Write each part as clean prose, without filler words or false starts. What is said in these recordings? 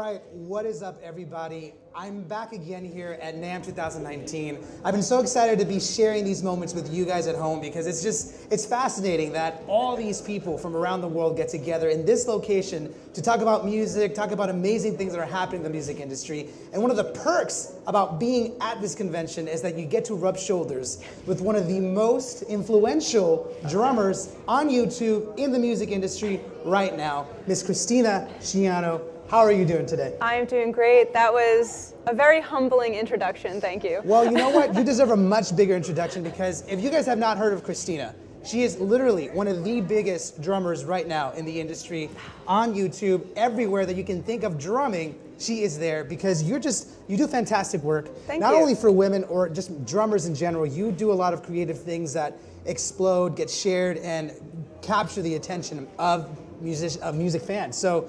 right, what is up, everybody? I'm back again here at NAMM 2019. I've been so excited to be sharing these moments with you guys at home because it's fascinating that all these people from around the world get together in this location to talk about music, talk about amazing things that are happening in the music industry. And one of the perks about being at this convention is that you get to rub shoulders with one of the most influential drummers on YouTube in the music industry right now, Miss Kristina Schiano. How are you doing today? I am doing great. That was a very humbling introduction. Thank you. Well, you know what? You deserve a much bigger introduction because if you guys have not heard of Kristina, she is literally one of the biggest drummers right now in the industry on YouTube. Everywhere that you can think of drumming, she is there because you do fantastic work. Thank Not you. only for women or just drummers in general, you do a lot of creative things that explode, get shared, and capture the attention of music fans. So,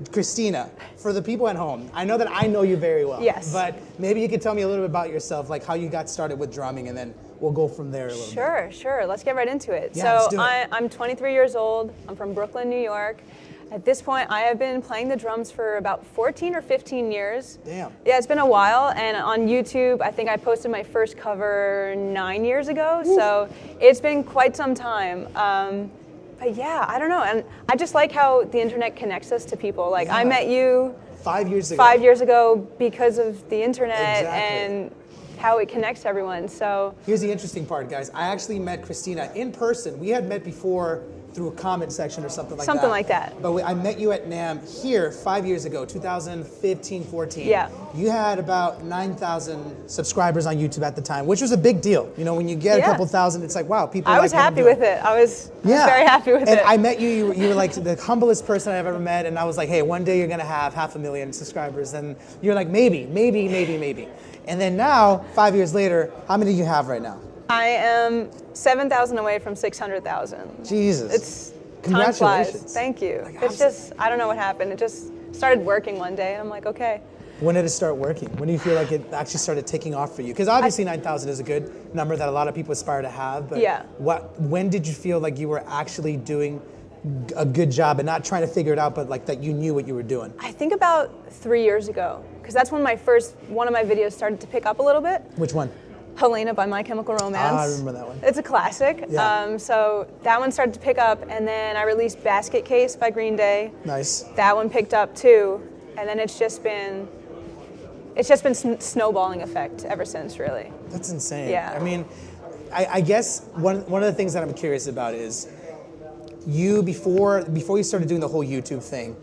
Kristina, for the people at home, I know that I know you very well. Yes. But maybe you could tell me a little bit about yourself, like how you got started with drumming, and then we'll go from there a little bit. Sure. Let's get right into it. Yeah, let's do it. I'm 23 years old. I'm from Brooklyn, New York. At this point, I have been playing the drums for about 14 or 15 years. Damn. Yeah, it's been a while. And on YouTube, I think I posted my first cover 9 years ago. Oof. So it's been quite some time. But yeah, I don't know. And I just like how the internet connects us to people. Like, Yeah. I met you 5 years ago. 5 years ago because of the internet. Exactly. And how it connects everyone. So Here's the interesting part, guys. I actually met Kristina in person. We had met before through a comment section or something like that. Something like that. But I met you at NAMM here 5 years ago, 2015, 14. Yeah. You had about 9,000 subscribers on YouTube at the time, which was a big deal. You know, when you get a Yeah. couple thousand, it's like, wow, people I like was what I'm happy doing. with it. I was very happy with and it. I met you, you were like the humblest person I've ever met, and I was like, hey, one day you're gonna have 500,000 subscribers, and you're like, maybe. And then now, 5 years later, how many do you have right now? I am 7,000 away from 600,000. Jesus. It's time Congratulations. flies. Thank you. Like, It's just, I don't know what happened. It just started working one day. I'm like, okay. When did it start working? When do you feel like it actually started taking off for you? Because obviously 9,000 is a good number that a lot of people aspire to have, but Yeah. when did you feel like you were actually doing a good job and not trying to figure it out, but like that you knew what you were doing? I think about 3 years ago, because that's when one of my videos started to pick up a little bit. Which one? Helena by My Chemical Romance. Ah, I remember that one. It's a classic. Yeah. So that one started to pick up, and then I released Basket Case by Green Day. Nice. That one picked up too, and then it's just been snowballing effect ever since, really. That's insane. Yeah. I mean, I guess one of the things that I'm curious about is you before you started doing the whole YouTube thing,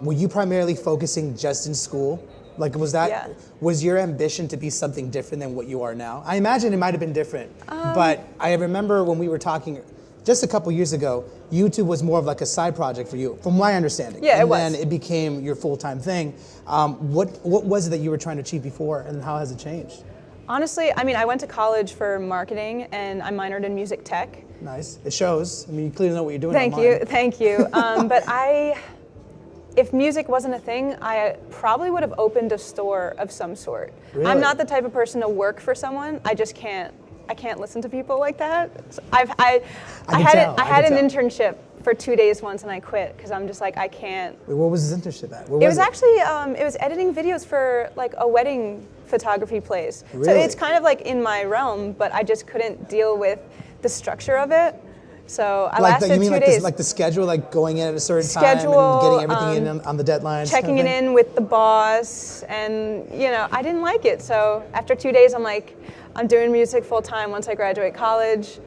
were you primarily focusing just in school? Like, was your ambition to be something different than what you are now? I imagine it might have been different, but I remember when we were talking just a couple years ago, YouTube was more of like a side project for you, from my understanding. Yeah, it was. And then it became your full-time thing. What was it that you were trying to achieve before, and how has it changed? Honestly, I mean, I went to college for marketing, and I minored in music tech. Nice. It shows. I mean, you clearly know what you're doing. Thank you. But if music wasn't a thing, I probably would have opened a store of some sort. Really? I'm not the type of person to work for someone. I just can't. I can't listen to people like that. So I had an internship for 2 days once, and I quit because I'm just like, I can't. Wait, what was this internship at? It was actually it was editing videos for like a wedding photography place. Really? So it's kind of like in my realm, but I just couldn't deal with the structure of it. So I lasted 2 days. Like the schedule, like going in at a certain time and getting everything in on the deadlines? Checking it in with the boss, and I didn't like it. So after 2 days, I'm like, I'm doing music full time once I graduate college.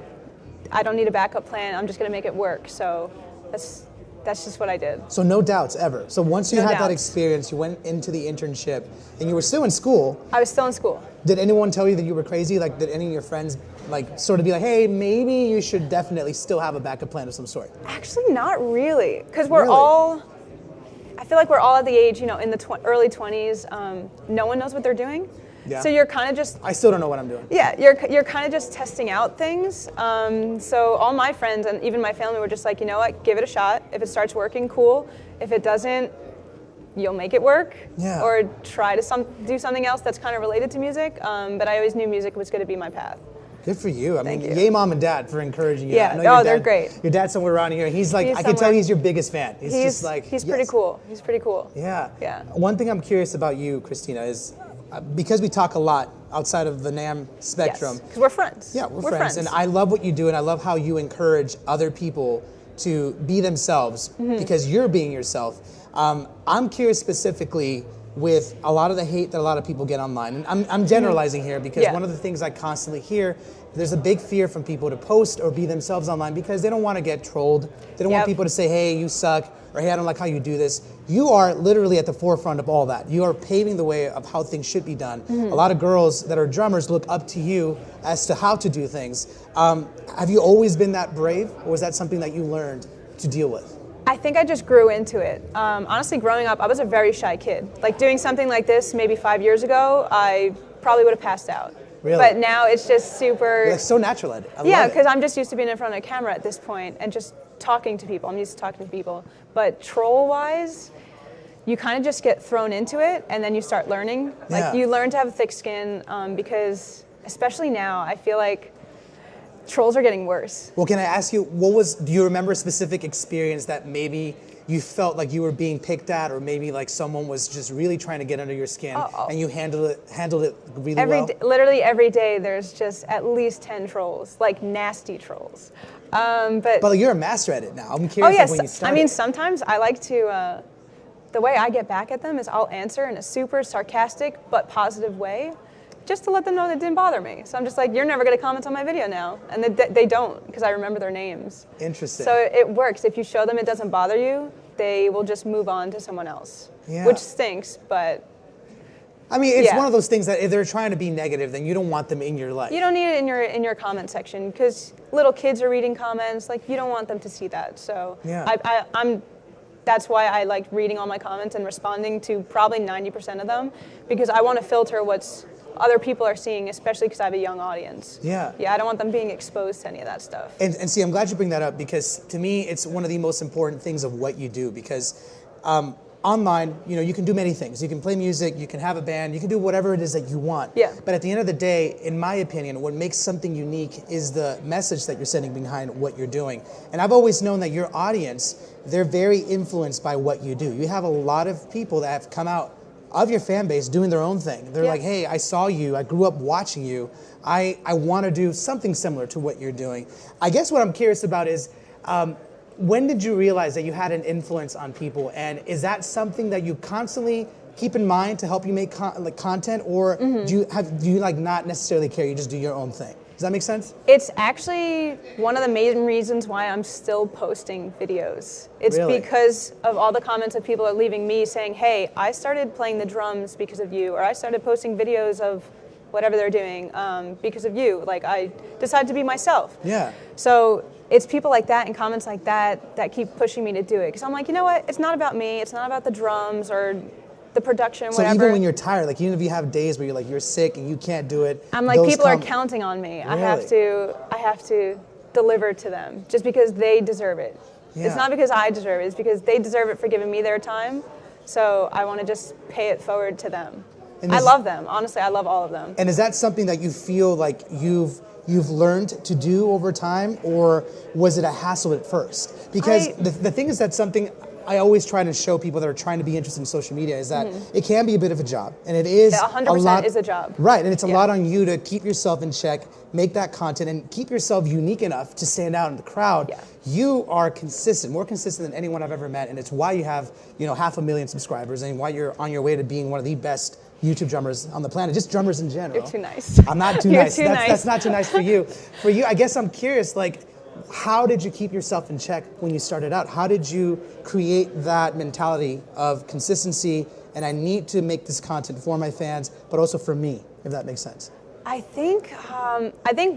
I don't need a backup plan. I'm just gonna make it work. So that's just what I did. So no doubts ever. So once you No had that doubts. experience, you went into the internship, and you were still in school. I was still in school. Did anyone tell you that you were crazy? Like, did any of your friends like sort of be like, hey, maybe you should definitely still have a backup plan of some sort? Actually, not really, because I feel like we're all at the age, in the early 20s. No one knows what they're doing. Yeah. So you're kind of just. I still don't know what I'm doing. Yeah, you're kind of just testing out things. So all my friends and even my family were just like, you know what, give it a shot. If it starts working, cool. If it doesn't, you'll make it work. Yeah. Or try to do something else that's kind of related to music. But I always knew music was going to be my path. Good for you. I mean, Thank you. yay, mom and dad, for encouraging you. Yeah. I know your They're dad, great. Your dad's somewhere around here. He's like, I can tell he's your biggest fan. He's just like, he's pretty cool. He's pretty cool. Yeah. Yeah. One thing I'm curious about you, Kristina, is because we talk a lot outside of the NAMM spectrum. Yes, because we're friends. Yeah, we're friends. And I love what you do, and I love how you encourage other people to be themselves because you're being yourself. I'm curious specifically with a lot of the hate that a lot of people get online. And I'm generalizing here because one of the things I constantly hear, there's a big fear from people to post or be themselves online because they don't want to get trolled. They don't want people to say, hey, you suck, or hey, I don't like how you do this. You are literally at the forefront of all that. You are paving the way of how things should be done. A lot of girls that are drummers look up to you as to how to do things. Have you always been that brave, or was that something that you learned to deal with? I think I just grew into it. Honestly, growing up, I was a very shy kid. Like doing something like this maybe 5 years ago, I probably would have passed out. Really? But now it's just super... You're like so natural at it. I love Yeah, it. because I'm just used to being in front of a camera at this point and just talking to people. I'm used to talking to people. But troll-wise, you kind of just get thrown into it and then you start learning. Like you learn to have a thick skin because, especially now, I feel like trolls are getting worse. Well, can I ask you, do you remember a specific experience that maybe you felt like you were being picked at, or maybe like someone was just really trying to get under your skin and you handled it really well? Literally every day there's just at least 10 trolls, like nasty trolls. But you're a master at it now. I'm curious like, when you started. I mean, sometimes I like to, the way I get back at them is I'll answer in a super sarcastic but positive way, just to let them know that it didn't bother me. So I'm just like, you're never going to comment on my video now. And they don't, because I remember their names. Interesting. So it works. If you show them it doesn't bother you, they will just move on to someone else, which stinks, but... I mean, it's one of those things that if they're trying to be negative, then you don't want them in your life. You don't need it in your comment section, because little kids are reading comments. Like, you don't want them to see that. So that's why I like reading all my comments and responding to probably 90% of them, because I want to filter what's other people are seeing, especially because I have a young audience. Yeah, I don't want them being exposed to any of that stuff. And see, I'm glad you bring that up, because to me, it's one of the most important things of what you do, because online, you can do many things. You can play music, you can have a band, you can do whatever it is that you want. Yeah. But at the end of the day, in my opinion, what makes something unique is the message that you're sending behind what you're doing. And I've always known that your audience, they're very influenced by what you do. You have a lot of people that have come out of your fan base doing their own thing. They're like, hey, I saw you, I grew up watching you, I want to do something similar to what you're doing. I guess what I'm curious about is, when did you realize that you had an influence on people, and is that something that you constantly keep in mind to help you make content, or do you like not necessarily care, you just do your own thing? Does that make sense? It's actually one of the main reasons why I'm still posting videos. It's because of all the comments that people are leaving me saying, hey, I started playing the drums because of you, or I started posting videos of whatever they're doing because of you. Like, I decided to be myself. Yeah. So it's people like that and comments like that that keep pushing me to do it. Because I'm like, you know what? It's not about me. It's not about the drums or the production, whatever. So even when you're tired, like even if you have days where you're sick and you can't do it, I'm like, people are counting on me. Really? I have to deliver to them just because they deserve it. Yeah. It's not because I deserve it. It's because they deserve it for giving me their time. So I want to just pay it forward to them. I love them. Honestly, I love all of them. And is that something that you feel like you've learned to do over time, or was it a hassle at first? Because the thing is that something I always try to show people that are trying to be interested in social media is that it can be a bit of a job, and it is 100% is a job. Right, and it's a lot on you to keep yourself in check, make that content, and keep yourself unique enough to stand out in the crowd. Yeah. You are consistent, more consistent than anyone I've ever met, and it's why you have 500,000 subscribers, and why you're on your way to being one of the best YouTube drummers on the planet, just drummers in general. You're too nice. I'm not too nice. That's not too nice for you. For you, I guess I'm curious, like, how did you keep yourself in check when you started out? How did you create that mentality of consistency, and I need to make this content for my fans, but also for me, if that makes sense? I think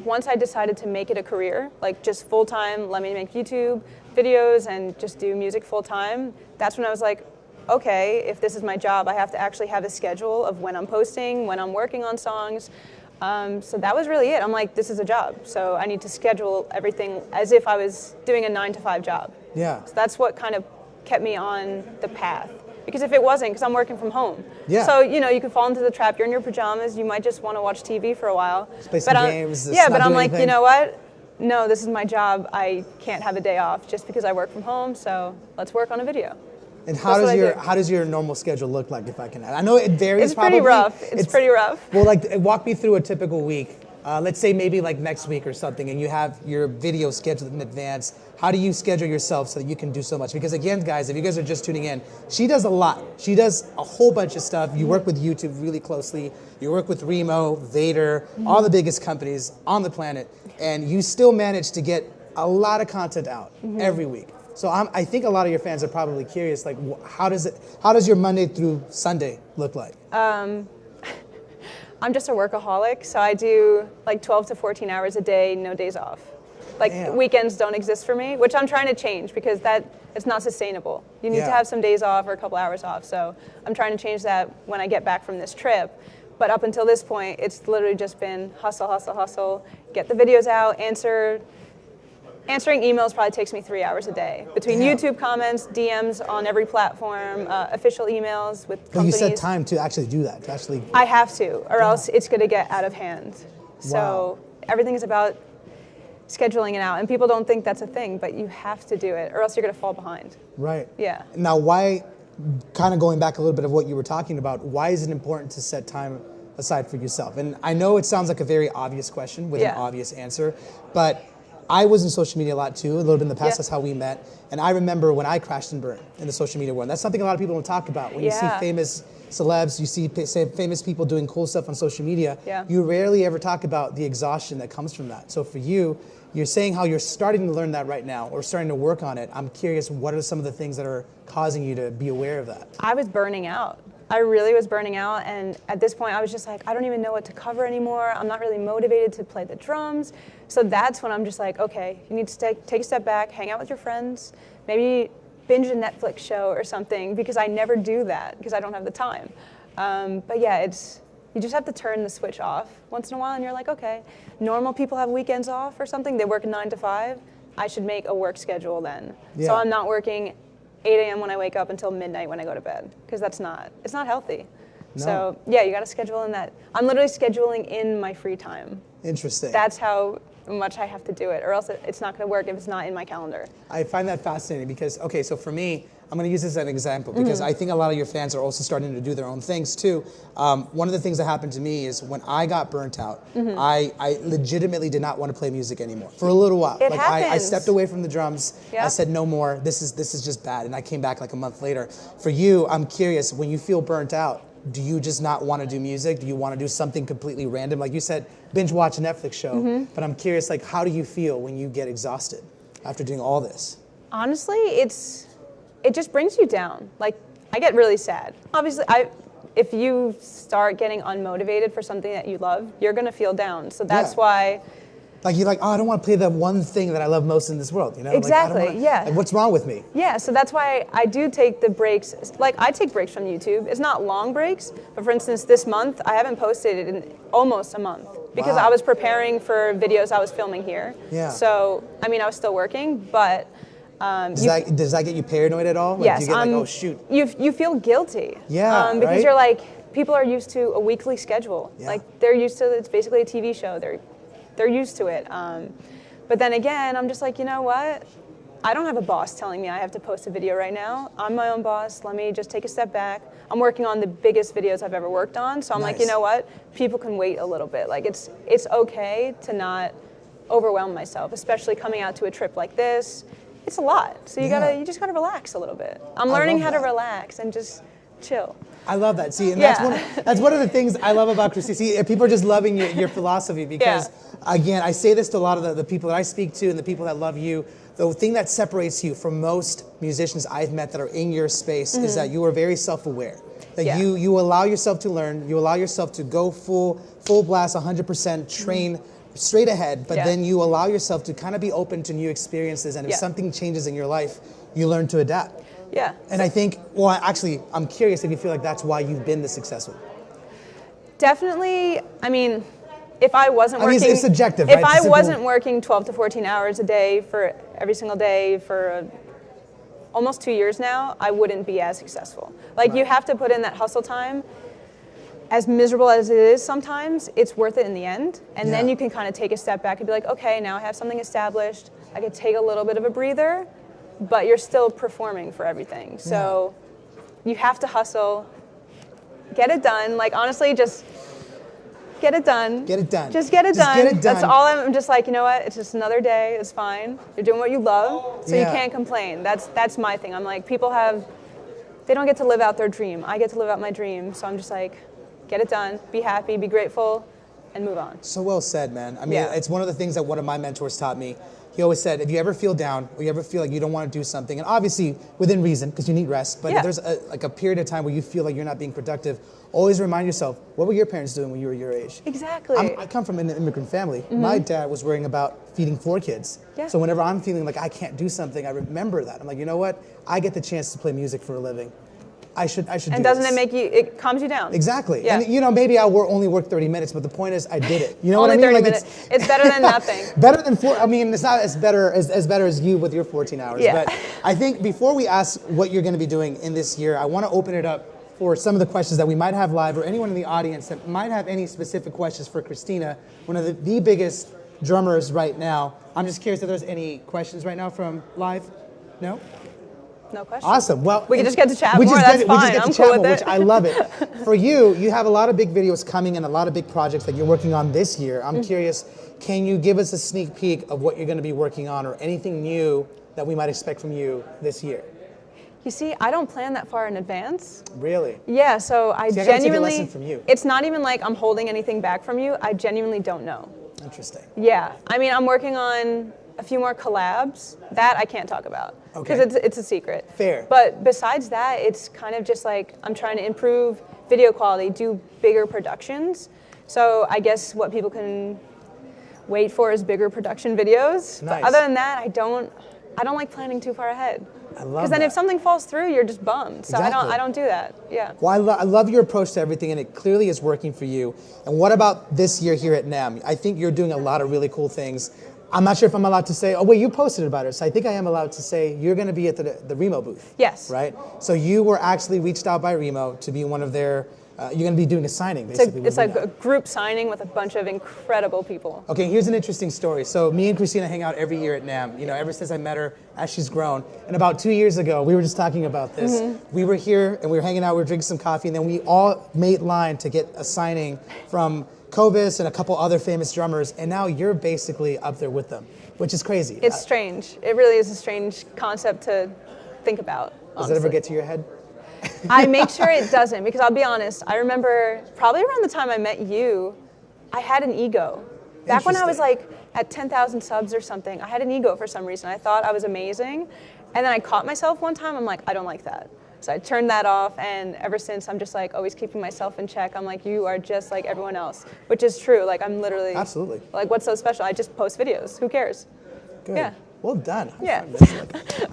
once I decided to make it a career, like just full-time, let me make YouTube videos and just do music full-time, that's when I was like, okay, if this is my job, I have to actually have a schedule of when I'm posting, when I'm working on songs. So that was really it. I'm like, this is a job, so I need to schedule everything as if I was doing a 9-to-5 job. Yeah. So that's what kind of kept me on the path. Because if it wasn't, because I'm working from home. Yeah. So, you know, you could fall into the trap. You're in your pajamas. You might just want to watch TV for a while. Just play some games. Yeah, but I'm like, anything. you know what? No, this is my job. I can't have a day off just because I work from home. So let's work on a video. And how does your normal schedule look like, if I can add? I know it varies. It's pretty rough. It's pretty rough. Well, like, walk me through a typical week. Let's say maybe like next week or something, and you have your video scheduled in advance. How do you schedule yourself so that you can do so much? Because again, guys, if you guys are just tuning in, she does a lot. She does a whole bunch of stuff. You work with YouTube really closely. You work with Remo, Vader, all the biggest companies on the planet, and you still manage to get a lot of content out every week. So I think a lot of your fans are probably curious, like, how does your Monday through Sunday look like? I'm just a workaholic, so I do like 12 to 14 hours a day, no days off. Like, Damn. Weekends don't exist for me, which I'm trying to change because it's not sustainable. You need to have some days off or a couple hours off. So I'm trying to change that when I get back from this trip. But up until this point, it's literally just been hustle, hustle, hustle, get the videos out, answering emails probably takes me 3 hours a day. Between YouTube comments, DMs on every platform, official emails with companies. But you set time to actually do that, to actually... I have to, or else it's going to get out of hand. So everything is about scheduling it out. And people don't think that's a thing, but you have to do it, or else you're going to fall behind. Right. Yeah. Now, why, kind of going back a little bit of what you were talking about, why is it important to set time aside for yourself? And I know it sounds like a very obvious question with an obvious answer, but I was in social media a lot too, a little bit in the past. That's how we met. And I remember when I crashed and burned in the social media world. That's something a lot of people don't talk about. When you see famous celebs, you see famous people doing cool stuff on social media, you rarely ever talk about the exhaustion that comes from that. So for you, you're saying how you're starting to learn that right now, or starting to work on it. I'm curious, what are some of the things that are causing you to be aware of that? I was burning out. I really was burning out, and at this point I was just like, I don't even know what to cover anymore. I'm not really motivated to play the drums. So that's when I'm just like, okay, you need to take a step back, hang out with your friends, maybe binge a Netflix show or something, because I never do that because I don't have the time. But yeah, you just have to turn the switch off once in a while, and you're like, okay, normal people have weekends off or something. They work 9 to 5. I should make a work schedule then. So I'm not working 8 a.m. when I wake up until midnight when I go to bed, because it's not healthy. No. So yeah, you got to schedule in that. I'm literally scheduling in my free time. Interesting. That's how much I have to do it, or else it's not going to work if it's not in my calendar. I find that fascinating because, okay, so for me, I'm going to use this as an example because I think a lot of your fans are also starting to do their own things too. One of the things that happened to me is when I got burnt out, I legitimately did not want to play music anymore for a little while. It happens. I stepped away from the drums. I said no more. This is just bad, and I came back like a month later. For you, I'm curious, when you feel burnt out, do you just not want to do music? Do you want to do something completely random? Like you said, binge watch a Netflix show. But I'm curious, like, how do you feel when you get exhausted after doing all this? Honestly, it just brings you down. Like, I get really sad. Obviously, if you start getting unmotivated for something that you love, you're gonna feel down. So that's why. Like, you're like, oh, I don't want to play the one thing that I love most in this world, you know? Exactly, like, like, what's wrong with me? Yeah, so that's why I do take the breaks. Like, I take breaks from YouTube. It's not long breaks, but for instance, this month, I haven't posted it in almost a month because I was preparing for videos I was filming here. Yeah. So, I mean, I was still working, but does that get you paranoid at all? Like, yes. Do you get like, oh, shoot. You feel guilty. Yeah, because you're like, people are used to a weekly schedule. Yeah. Like, they're used to, it's basically a TV show. They're used to it. But then again, I'm just like, you know what? I don't have a boss telling me I have to post a video right now. I'm my own boss. Let me just take a step back. I'm working on the biggest videos I've ever worked on. So I'm like, you know what? People can wait a little bit. Like, it's okay to not overwhelm myself, especially coming out to a trip like this. It's a lot. So you just gotta relax a little bit. I'm learning how to relax and just chill. I love that. See, and that's one of the things I love about Kristina. See, people are just loving your philosophy because, again, I say this to a lot of the people that I speak to and the people that love you. The thing that separates you from most musicians I've met that are in your space is that you are very self-aware. That you allow yourself to learn, you allow yourself to go full blast, 100%, train straight ahead, but then you allow yourself to kind of be open to new experiences, and if something changes in your life, you learn to adapt. Yeah. And I think, well, actually, I'm curious if you feel like that's why you've been this successful. Definitely. I mean, if I wasn't working, it's subjective, if right? I wasn't working 12 to 14 hours a day for every single day for almost 2 years now, I wouldn't be as successful. Like you have to put in that hustle time. As miserable as it is sometimes, it's worth it in the end. And then you can kind of take a step back and be like, okay, now I have something established. I could take a little bit of a breather, but you're still performing for everything. So you have to hustle, get it done. Like honestly, just get it done. Get it done. Just get it done. Get it done. That's all. I'm just like, you know what? It's just another day. It's fine. You're doing what you love, so you can't complain. That's my thing. I'm like, they don't get to live out their dream. I get to live out my dream. So I'm just like, get it done, be happy, be grateful, and move on. So well said, man. I mean, it's one of the things that one of my mentors taught me. He always said, if you ever feel down or you ever feel like you don't want to do something, and obviously within reason, because you need rest, but if there's a period of time where you feel like you're not being productive, always remind yourself, what were your parents doing when you were your age? Exactly. I come from an immigrant family. My dad was worrying about feeding 4 kids. So whenever I'm feeling like I can't do something, I remember that. I'm like, you know what? I get the chance to play music for a living. I should do this. And doesn't it make you, it calms you down. Exactly. Yeah. And you know, maybe I'll only work 30 minutes, but the point is I did it. You know what I Only mean? 30 minutes. It's better than nothing. Better than 4, I mean, it's not as better as you with your 14 hours. Yeah. But I think before we ask what you're going to be doing in this year, I want to open it up for some of the questions that we might have live, or anyone in the audience that might have any specific questions for Kristina, one of the biggest drummers right now. I'm just curious if there's any questions right now from live? No? No question. Awesome. Well, we can just get to chat more. That's fine. I'm cool with it. Which I love it. For you, you have a lot of big videos coming and a lot of big projects that you're working on this year. I'm curious, can you give us a sneak peek of what you're going to be working on, or anything new that we might expect from you this year? You see, I don't plan that far in advance. Really? Yeah, so I gotta genuinely, take a lesson from you. It's not even like I'm holding anything back from you. I genuinely don't know. Interesting. Yeah, I mean, I'm working on a few more collabs that I can't talk about because it's a secret. Fair. But besides that, it's kind of just like I'm trying to improve video quality, do bigger productions. So I guess what people can wait for is bigger production videos. Nice. But other than that, I don't like planning too far ahead. I love Because then that. if something falls through, you're just bummed. So Exactly. I don't do that. Yeah. Well, I love your approach to everything, and it clearly is working for you. And what about this year here at NAMM? I think you're doing a lot of really cool things. I'm not sure if I'm allowed to say, oh wait, you posted about it, so I think I am allowed to say you're going to be at the Remo booth. Yes. Right? So you were actually reached out by Remo to be one of their, you're going to be doing a signing, basically. It's like a group signing with a bunch of incredible people. Okay, here's an interesting story. So me and Kristina hang out every year at NAMM, you know, ever since I met her, as she's grown. And about 2 years ago, we were just talking about this. We were here and we were hanging out, we were drinking some coffee, and then we all made line to get a signing from Kovis and a couple other famous drummers, and now you're basically up there with them, which is crazy. It's strange. It really is a strange concept to think about. Does it ever get to your head? I make sure it doesn't, because I'll be honest, I remember probably around the time I met you, I had an ego. Back when I was like at 10,000 subs or something, I had an ego for some reason. I thought I was amazing, and then I caught myself one time, I'm like, I don't like that. So I turned that off, and ever since I'm just like always keeping myself in check. I'm like, you are just like everyone else, which is true. Like I'm literally, Absolutely. like what's so special? I just post videos. Who cares? Good. Yeah. Well done. Yeah.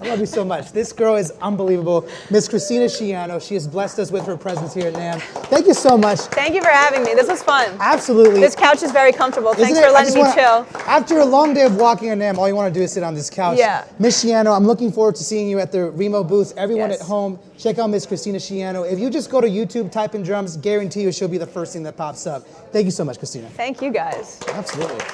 I love you so much. This girl is unbelievable. Miss Kristina Schiano. She has blessed us with her presence here at NAMM. Thank you so much. Thank you for having me. This was fun. Absolutely. This couch is very comfortable. Thanks Isn't for it? letting me chill. After a long day of walking on NAMM, all you want to do is sit on this couch. Yeah. Miss Schiano, I'm looking forward to seeing you at the Remo booth. Everyone Yes. at home, check out Miss Kristina Schiano. If you just go to YouTube, type in drums, guarantee you she'll be the first thing that pops up. Thank you so much, Kristina. Thank you guys. Absolutely.